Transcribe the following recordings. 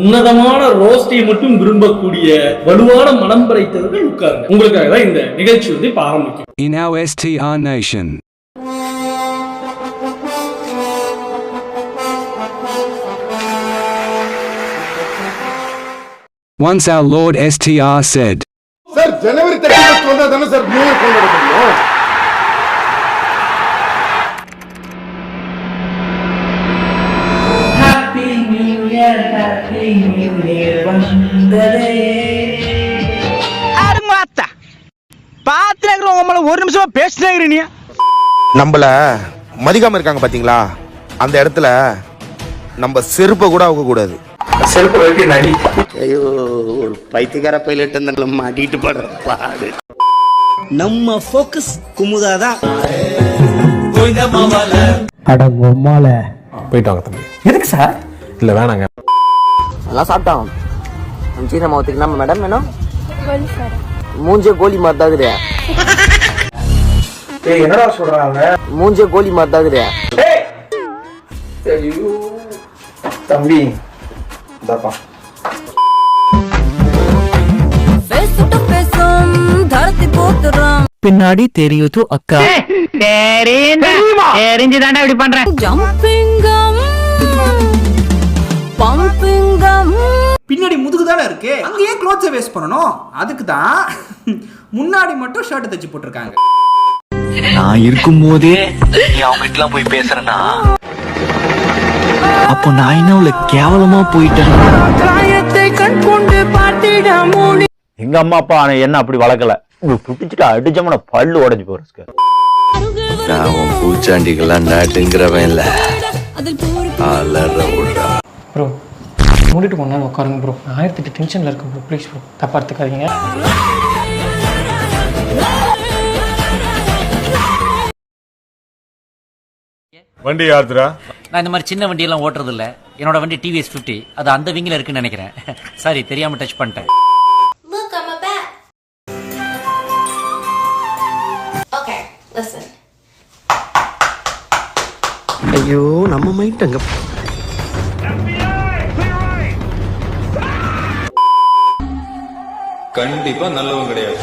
உன்னதமான ரோஸ்டை மட்டும் விரும்பக்கூடிய வலுவான மனம் படைத்தவர்கள் உட்காருங்க. உங்களுக்காக தான் இந்த நிகழ்ச்சி இப்ப ஆரம்பிக்கும். In our STR nation. Once our Lord STR said, Sir, January 31st வந்தா தானே சார் நியூ இயர் கொண்டாட முடியும். Happy New Year வந்ததே. அருமாத்தா பாத்துறேன் உங்கள ஒரு நிமிஷமா பேசினே நீ. நம்மள மதிக்காம இருக்காங்க பாத்தீங்களா, அந்த இடத்துல நம்ம செருப்பை கூட அவுக்க கூடாது. செல்ஃப் வைக்க நடி. ஐயோ, ஒரு பைத்தியக்கார பைலட் இருந்தாலும் மாட்டிட்டு படுற பாடு. நம்ம ஃபோக்கஸ் குமுதாதான். போயிட்டாங்க தம்பி. எதுக்கு சார்? இல்ல வேணாங்க. நல்லா சாப்பிட்டான். சீன மாவத்துக்கு நம்ம மேடம் வேணும். மூஞ்சே கோலி மாத்தாகுதே. என்னடா சொல்றாங்க? மூஞ்சே கோலி மாத்தாகுதே. தம்பி தாப்பா பின்னாடி தெரியுது அக்கா. தெரிஞ்சுதாண்டா இப்படி பண்றேன். பின்னாடி முதுகு தானே இருக்கு, அங்க ஏன் க்ளோத்ஸை வேஸ்ட் பண்ணணும்? அதுக்கு தான் முன்னாடி மட்டும் ஷர்ட் தச்சு போட்டிருக்காங்க. நான் இருக்கும் போதே நீ அவங்க கிட்ட போய் பேசுறேன்னா அப்போ நான் என்ன உள்ள கேவலமா போயிட்டேன். எங்க அம்மா அப்பா என்ன அப்படி வளர்க்கல. உங்களுக்கு புடிச்சிட்டு அடிச்சோம்னா பல்லு உடைஞ்சு போறதுக்கு. நான் பூச்சாண்டிகள்லாம் நாட்டுங்கிறவன் இல்ல. ப்ரோ மூடிட்டு போனா உட்காருங்க ப்ரோ. 1008 டென்ஷன்ல இருக்கு ப்ரோ. ப்ளீஸ் ப்ரோ, தப்பா எடுத்துக்காதீங்க. வண்டி யாருதுடா? நான் இந்த மாதிரி சின்ன வண்டியெல்லாம் ஓட்டுறது இல்ல. என்னோட வண்டி டிவிஎஸ் 50. அது அந்த விங்கில இருக்குன்னு நினைக்கிறேன். சாரி, தெரியாம டச் பண்ணிட்டேன். ஐயோ, நம்ம மைட்டங்க. கண்டிப்பா நல்லவங்க கிடையாது.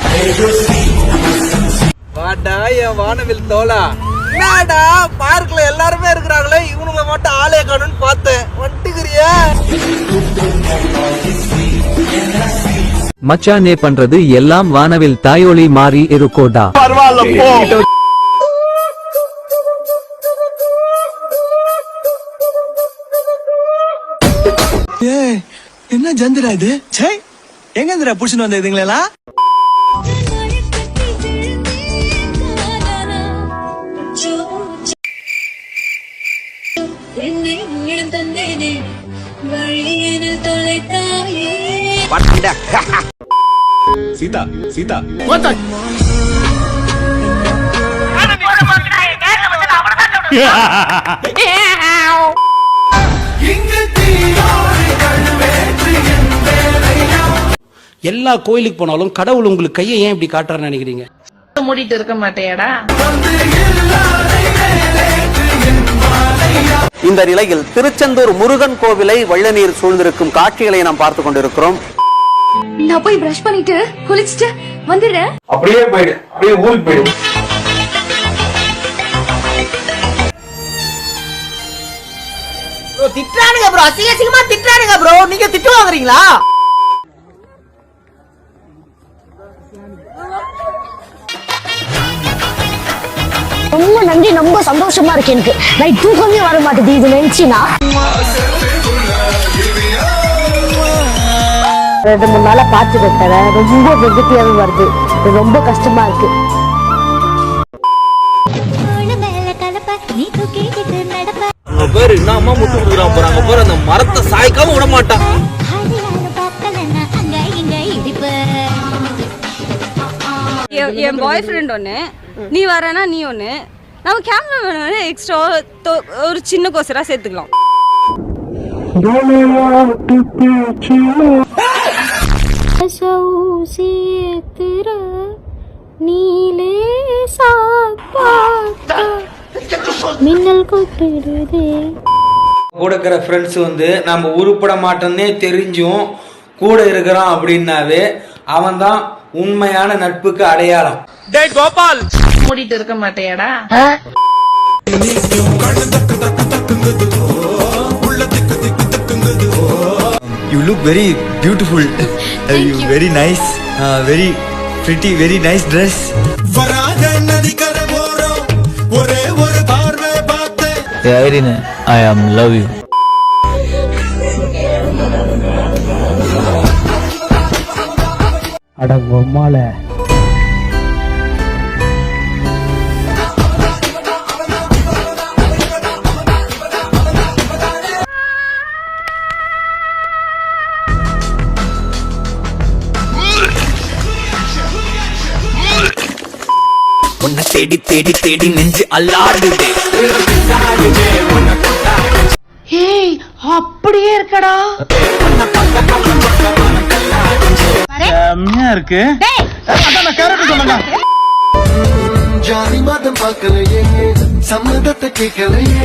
வாடா என் வானவில் தோலா. என்னடா பார்க்ல எல்லாருமே இருக்கிறாங்களே, இவனுங்க மட்டும் ஆளே காணும்னு பார்த்தேன். வந்துக்கிறியா? மச்சானே பண்றது எல்லாம் வானவில் தாயோலி மாறி இருக்கோடா. பரவாயில்ல போ. என்ன ஜந்திரா இது? சே, எங்க இந்திரா புடிச்சுட்டு வந்த இதுங்களா? சீதா சீதா எல்லா கோயிலுக்கு போனாலும் கடவுள் உங்களுக்கு கையை ஏன் இப்படி காட்டுறான்னு நினைக்கிறீங்க? மூடிட்டு இருக்க மாட்டேடா. இந்த நிலையில் திருச்செந்தூர் முருகன் கோவிலை வெள்ள நீர் சூழ்ந்திருக்கும் காட்சிகளை நாம் பார்த்து கொண்டிருக்கிறோம். நான் போய் பிரஷ் பண்ணிட்டு குளிச்சுட்டு வந்துடுறேன். அப்படியே போயிடு, அப்படியே ஊருக்கு போயிடு. ப்ரோ திட்டானுங்க ப்ரோ, அசிங்கமா திட்டானுங்க ப்ரோ. நீங்க திட்டு வாங்குறீங்களா? ரொம்ப நன்றி, ரொம்ப சந்தோஷமா இருக்கு எனக்கு. நைட் தூக்கமே வர மாட்டேது இது நினைச்சுனா. 2-3 நாளா பாத்துட்டு இருக்கேன். ரொம்ப வெகுட்டியாவே வருது. ரொம்ப கஷ்டமா இருக்கு. பாரு என்ன அம்மா முட்டு கொடுக்குறான் போறாங்க பாரு. அந்த மரத்தை சாய்க்காம விட மாட்டான். என் பாய் ஃப்ரெண்ட் ஒண்ணு, நீ வரனா நீ ஒண்ணு, நம்ம கேமராமேன் எக்ஸ்ட்ரா ஒரு சின்ன கோசரா சேர்த்துக்கலாம். மின்னல் கொட்டிடுதே. கூட இருக்கிற ஃப்ரெண்ட்ஸ் வந்து நம்ம உருப்பட மாட்டோன்னே தெரிஞ்சும் கூட இருக்கிறான் அப்படின்னாவே அவன் தான் உண்மையான நட்புக்கு அடையாளம். டேய் கோபால், மூடிட்டு இருக்க மாட்டேடா. You look very beautiful. You very nice. Very pretty. Very nice dress. Irene, I am love you. அட பொம்மால உன்னை தேடி தேடி தேடி நெஞ்சு அல்லாடுதே. ஏய் அப்படியே இருக்கடா. செம்மையா இருக்கு. அதான் நான் கரெக்ட் சொன்னேன். ஜாதி மதம் பார்க்கலையே, சம்மதத்தை கேட்கலையே.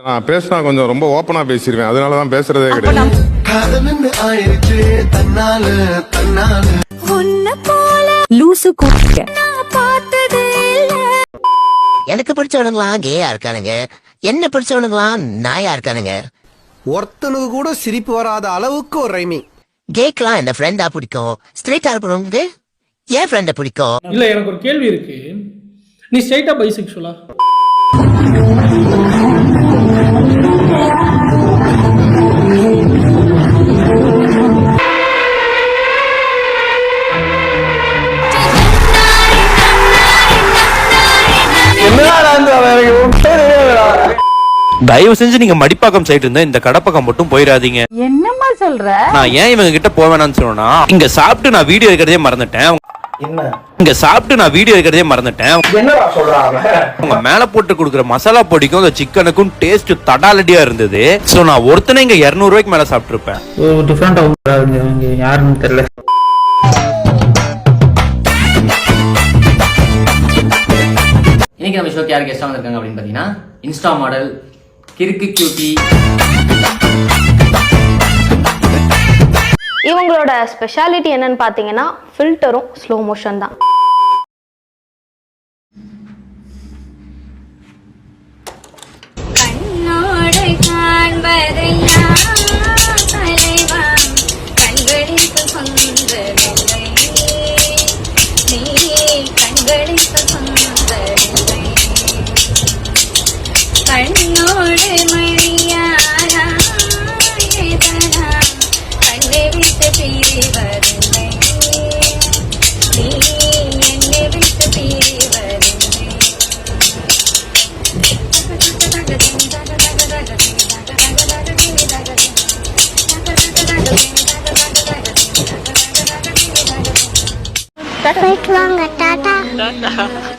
நான் பேசினா கொஞ்சம் ரொம்ப ஓப்பனா பேசிடுவேன், அதனாலதான் பேசுறதே கிடையாது. காதல் ஆயிடுச்சு தன்னால தன்னால. லூசு கூப்பிட்டு எனக்கு பிடிச்சவனுங்களாம் கேயா இருக்கானுங்க, என்ன பிடிச்சவனுங்களாம் நாயா இருக்கானுங்க. ஒருத்தனுக்கு கூட சிரிப்பு வராத அளவுக்கு ஒரு ரைமிங். கேக்கலாம் என்ன ஃப்ரெண்டா பிடிக்கும், ஸ்ட்ரெயிட்டா இருப்பவனுக்கு ஏன் ஃப்ரெண்ட பிடிக்கும். இல்ல எனக்கு ஒரு கேள்வி இருக்கு, நீ ஸ்ட்ரைட்டா பைசெக்சுவலா? தயவு செஞ்சு நீங்க மடிப்பாக்கம் சைடு இருந்தா இந்த கடப்பக்கம் மட்டும் போயிடாதீங்க. என்னம்மா சொல்ற? நான் ஏன் இவங்க கிட்ட போவேனான்னு சொன்னா, இங்க சாப்பிட்டு நான் வீடியோ எடுக்கிறதே மறந்துட்டேன். இங்க சாப்பிட்டு நான் வீடியோ எடுக்கிறதே மறந்துட்டேன். என்னடா சொல்றாங்க? அவங்க மேல போட்டு கொடுக்குற மசாலா பொடிக்கும் அந்த சிக்கனுக்கும் டேஸ்ட் தடாலடியா இருந்தது. சோ நான் ஒருத்தனை இங்க 200 ரூபாய்க்கு மேல சாப்பிட்டு இருப்பேன். டிஃபரெண்ட் யாருன்னு தெரியல. இன்னைக்கு நம்ம ஷோக்கு யார் கெஸ்டா வந்திருக்காங்க அப்படின்னு பாத்தீங்கன்னா, இன்ஸ்டா மாடல் கிறுக்கு கியூட்டி. இவங்களோட ஸ்பெஷாலிட்டி என்னன்னு பாத்தீங்கன்னா ஃபில்டரும் ஸ்லோ மோஷன் தான். கண்ணோடு காண்பதையா தலைவா கண்களில் சொந்தவில்லை, நீ கண்களில் சொந்தவில்லை, கண்ணோடு மணியாரா எதனா கண்ணை விட்டு பிரிவதில்லை, நீ என்னை விட்டு பிரிவதில்லை. போயிட்டு வாங்க, டாடா.